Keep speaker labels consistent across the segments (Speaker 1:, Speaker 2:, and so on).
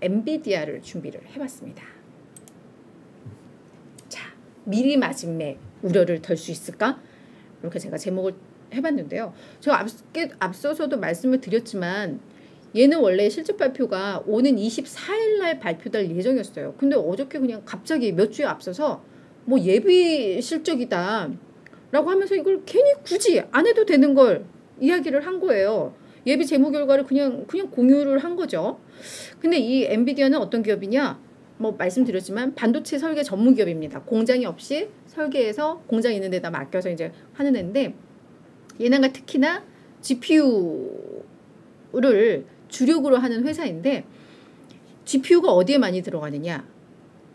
Speaker 1: 엔비디아를 준비를 해봤습니다. 자, 미리 마진매 우려를 덜 수 있을까? 이렇게 제가 제목을 해봤는데요. 제가 앞서서도 말씀을 드렸지만 얘는 원래 실적 발표가 오는 24일 날 발표될 예정이었어요. 근데 어저께 그냥 갑자기 몇 주에 앞서서 뭐 예비 실적이다 라고 하면서 이걸 괜히 굳이 안 해도 되는 걸 이야기를 한 거예요. 예비 재무 결과를 그냥 공유를 한 거죠. 근데 이 엔비디아는 어떤 기업이냐? 뭐 말씀드렸지만 반도체 설계 전문 기업입니다. 공장이 없이 설계해서 공장 있는 데다 맡겨서 이제 하는 애인데 얘네가 특히나 GPU를 주력으로 하는 회사인데 GPU가 어디에 많이 들어가느냐?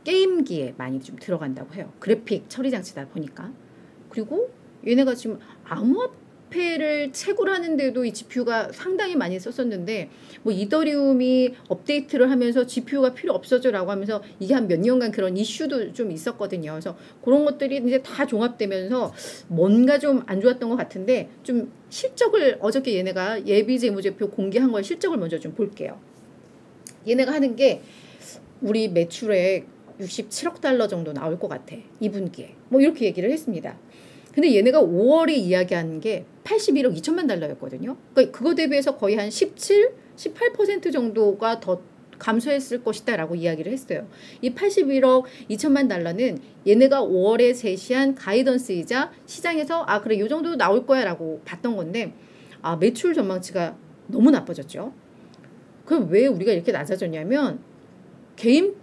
Speaker 1: 게임기에 많이 좀 들어간다고 해요. 그래픽 처리 장치다 보니까. 그리고 얘네가 지금 암호화폐를 채굴 하는데도 이 GPU가 상당히 많이 썼었는데 뭐 이더리움이 업데이트를 하면서 GPU가 필요 없어져라고 하면서 이게 한 몇 년간 그런 이슈도 좀 있었거든요. 그래서 그런 것들이 이제 다 종합되면서 뭔가 좀 안 좋았던 것 같은데 좀 실적을 어저께 얘네가 예비 재무제표 공개한 걸 실적을 먼저 좀 볼게요. 얘네가 하는 게 우리 매출액 67억 달러 정도 나올 것 같아. 2분기에. 뭐 이렇게 얘기를 했습니다. 근데 얘네가 5월에 이야기한 게 81억 2천만 달러였거든요. 그러니까 그거 대비해서 거의 한 17, 18% 정도가 더 감소했을 것이다 라고 이야기를 했어요. 이 81억 2천만 달러는 얘네가 5월에 제시한 가이던스이자 시장에서 아 그래 이 정도 나올 거야 라고 봤던 건데 아 매출 전망치가 너무 나빠졌죠. 그럼 왜 우리가 이렇게 낮아졌냐면 게임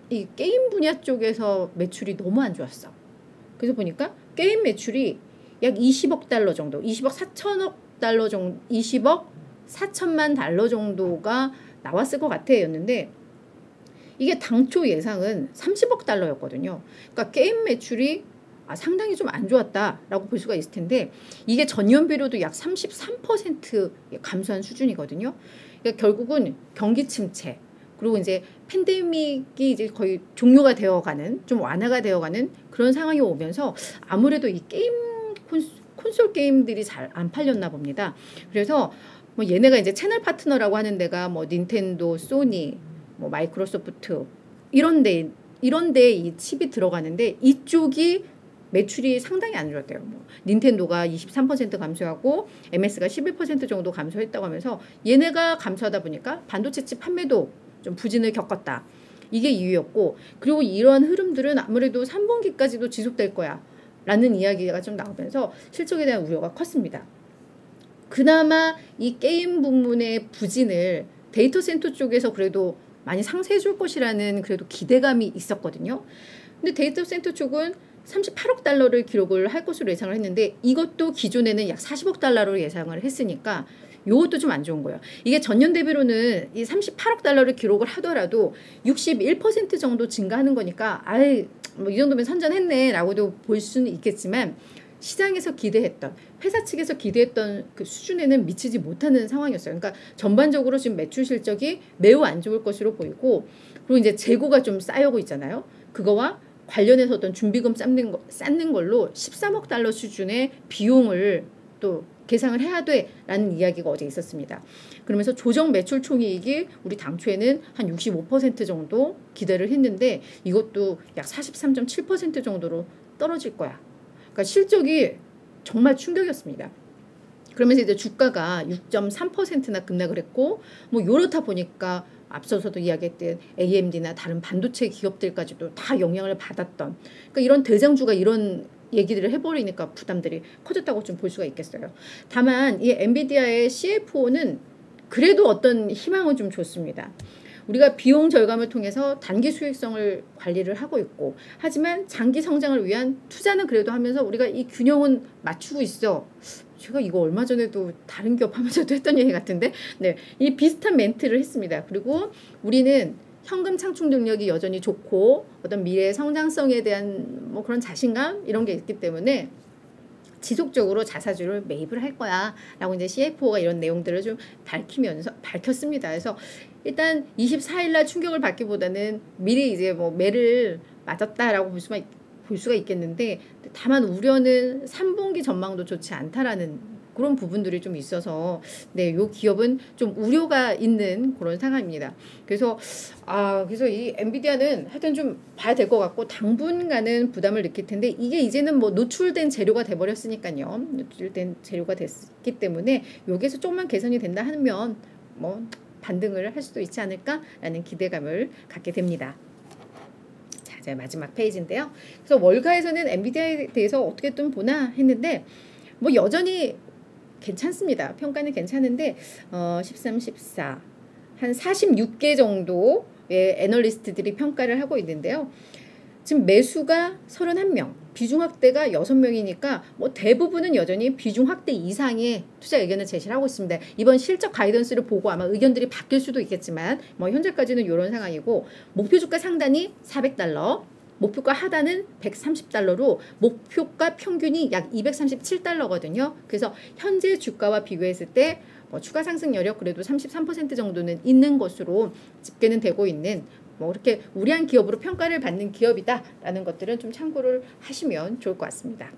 Speaker 1: 분야 쪽에서 매출이 너무 안 좋았어. 그래서 보니까 게임 매출이 약 20억 달러 정도, 20억 4천억 달러 정도, 20억 4천만 달러 정도가 나왔을 것 같아였는데 이게 당초 예상은 30억 달러였거든요. 그러니까 게임 매출이 상당히 좀 안 좋았다라고 볼 수가 있을 텐데 이게 전년비로도 약 33% 감소한 수준이거든요. 그러니까 결국은 경기 침체 그리고 이제 팬데믹이 이제 거의 종료가 되어가는 좀 완화가 되어가는 그런 상황이 오면서 아무래도 이 게임 콘솔 게임들이 잘 안 팔렸나 봅니다. 그래서 뭐 얘네가 이제 채널 파트너라고 하는 데가 뭐 닌텐도, 소니, 뭐 마이크로소프트 이런데 이 칩이 들어가는데 이쪽이 매출이 상당히 안 좋았대요. 뭐 닌텐도가 23% 감소하고 MS가 11% 정도 감소했다고 하면서 얘네가 감소하다 보니까 반도체 칩 판매도 좀 부진을 겪었다. 이게 이유였고 그리고 이러한 흐름들은 아무래도 3분기까지도 지속될 거야 라는 이야기가 좀 나오면서 실적에 대한 우려가 컸습니다. 그나마 이 게임 부문의 부진을 데이터 센터 쪽에서 그래도 많이 상쇄해 줄 것이라는 그래도 기대감이 있었거든요. 근데 데이터 센터 쪽은 38억 달러를 기록을 할 것으로 예상을 했는데 이것도 기존에는 약 40억 달러로 예상을 했으니까 이것도 좀 안 좋은 거예요. 이게 전년 대비로는 이 38억 달러를 기록을 하더라도 61% 정도 증가하는 거니까 뭐 이 정도면 선전했네 라고도 볼 수는 있겠지만 시장에서 기대했던 회사 측에서 기대했던 그 수준에는 미치지 못하는 상황이었어요. 그러니까 전반적으로 지금 매출 실적이 매우 안 좋을 것으로 보이고 그리고 이제 재고가 좀 쌓여오고 있잖아요. 그거와 관련해서 어떤 준비금 쌓는 걸로 13억 달러 수준의 비용을 또 계상을 해야 돼라는 이야기가 어제 있었습니다. 그러면서 조정 매출 총이익이 우리 당초에는 한 65% 정도 기대를 했는데 이것도 약 43.7% 정도로 떨어질 거야. 그러니까 실적이 정말 충격이었습니다. 그러면서 이제 주가가 6.3%나 급락을 했고 뭐 요렇다 보니까 앞서서도 이야기했던 AMD나 다른 반도체 기업들까지도 다 영향을 받았던 그러니까 이런 대장주가 이런 얘기들을 해버리니까 부담들이 커졌다고 좀 볼 수가 있겠어요. 다만 이 엔비디아의 CFO는 그래도 어떤 희망은 좀 줬습니다. 우리가 비용 절감을 통해서 단기 수익성을 관리를 하고 있고 하지만 장기 성장을 위한 투자는 그래도 하면서 우리가 이 균형은 맞추고 있어. 제가 이거 얼마 전에도 다른 기업 하면서도 했던 얘기 같은데 네, 이 비슷한 멘트를 했습니다. 그리고 우리는 현금 창출 능력이 여전히 좋고 어떤 미래의 성장성에 대한 뭐 그런 자신감 이런 게 있기 때문에 지속적으로 자사주를 매입을 할 거야 라고 이제 CFO가 이런 내용들을 좀 밝혔습니다. 그래서 일단 24일 날 충격을 받기보다는 미리 이제 뭐 매를 맞았다라고 볼 수가 있겠는데 다만 우려는 3분기 전망도 좋지 않다라는 그런 부분들이 좀 있어서 네, 요 기업은 좀 우려가 있는 그런 상황입니다. 그래서 그래서 이 엔비디아는 하여튼 좀 봐야 될 것 같고 당분간은 부담을 느낄 텐데 이게 이제는 뭐 노출된 재료가 돼 버렸으니까요. 노출된 재료가 됐기 때문에 여기에서 조금만 개선이 된다 하면 뭐 반등을 할 수도 있지 않을까라는 기대감을 갖게 됩니다. 자, 마지막 페이지인데요. 그래서 월가에서는 엔비디아에 대해서 어떻게 좀 보나 했는데 뭐 여전히 괜찮습니다. 평가는 괜찮은데 13, 14, 한 46개 정도의 애널리스트들이 평가를 하고 있는데요. 지금 매수가 31명, 비중 확대가 6명이니까 뭐 대부분은 여전히 비중 확대 이상의 투자 의견을 제시를 하고 있습니다. 이번 실적 가이던스를 보고 아마 의견들이 바뀔 수도 있겠지만 뭐 현재까지는 이런 상황이고 목표 주가 상단이 400달러, 목표가 하단은 130달러로 목표가 평균이 약 237달러거든요. 그래서 현재 주가와 비교했을 때 추가 상승 여력 그래도 33% 정도는 있는 것으로 집계는 되고 있는 뭐 그렇게 우량한 기업으로 평가를 받는 기업이다라는 것들은 좀 참고를 하시면 좋을 것 같습니다.